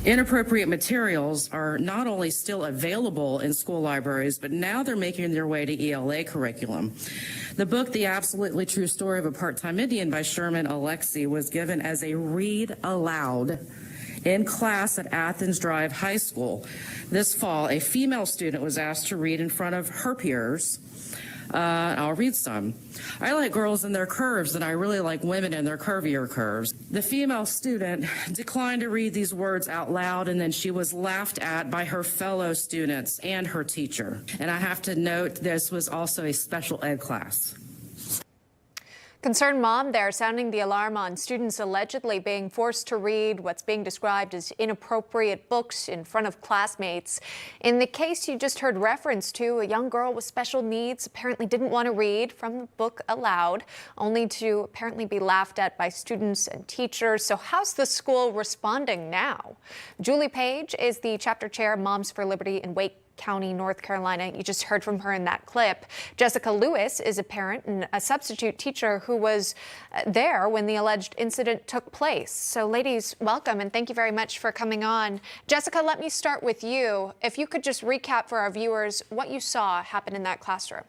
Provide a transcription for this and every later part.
Inappropriate materials are not only still available in school libraries, but now they're making their way to ELA curriculum. The book, The Absolutely True Story of a Part-Time Indian by Sherman Alexie, was given as a read aloud in class at Athens Drive High School. This fall, a female student was asked to read in front of her peers. I'll read some. I like girls in their curves, and I really like women in their curvier curves. The female student declined to read these words out loud, and then she was laughed at by her fellow students and her teacher. And I have to note, this was also a special ed class. Concerned mom there sounding the alarm on students allegedly being forced to read what's being described as inappropriate books in front of classmates. In the case you just heard reference to, a young girl with special needs apparently didn't want to read from the book aloud, only to apparently be laughed at by students and teachers. So how's the school responding now? Julie Page is the chapter chair, Moms for Liberty in Wake County, North Carolina. You just heard from her in that clip. Jessica Lewis is a parent and a substitute teacher who was there when the alleged incident took place. So ladies, welcome and thank you very much for coming on. Jessica, let me start with you. If you could just recap for our viewers what you saw happen in that classroom.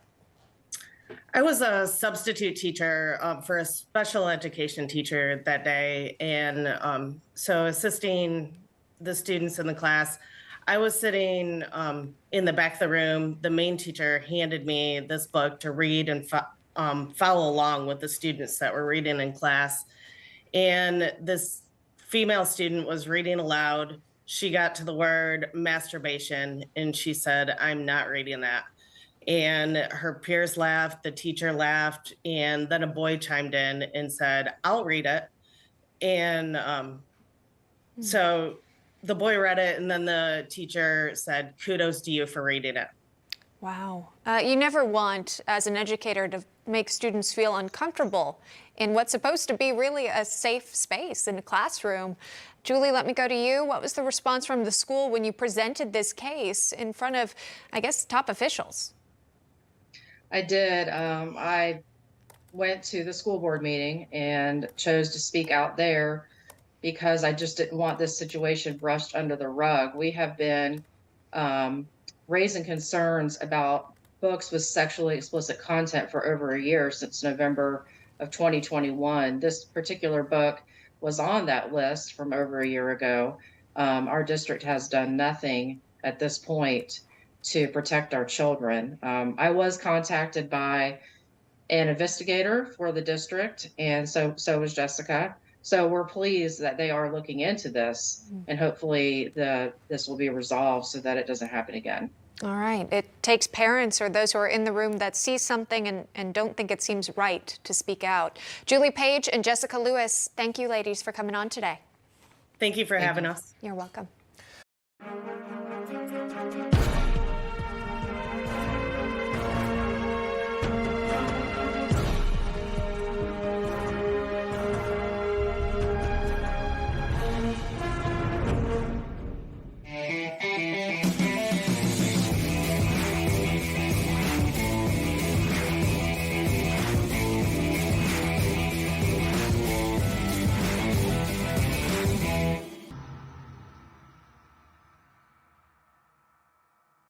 I was a substitute teacher for a special education teacher that day, and so assisting the students in the class. I was sitting in the back of the room. The main teacher handed me this book to read and follow along with the students that were reading in class. And this female student was reading aloud. She got to the word masturbation and she said, "I'm not reading that." And her peers laughed, the teacher laughed, and then a boy chimed in and said, "I'll read it." And so the boy read it, and then the teacher said, "Kudos to you for reading it." Wow. You never want, as an educator, to make students feel uncomfortable in what's supposed to be really a safe space in a classroom. Julie, let me go to you. What was the response from the school when you presented this case in front of, I guess, top officials? I did. I went to the school board meeting and chose to speak out there because I just didn't want this situation brushed under the rug. We have been raising concerns about books with sexually explicit content for over a year, since November of 2021. This particular book was on that list from over a year ago. Our district has done nothing at this point to protect our children. I was contacted by an investigator for the district, and so was Jessica. So we're pleased that they are looking into this, and hopefully this will be resolved so that it doesn't happen again. All right. It takes parents or those who are in the room that see something and don't think it seems right to speak out. Julie Page and Jessica Lewis, thank you, ladies, for coming on today. Thank you for having us. You're welcome.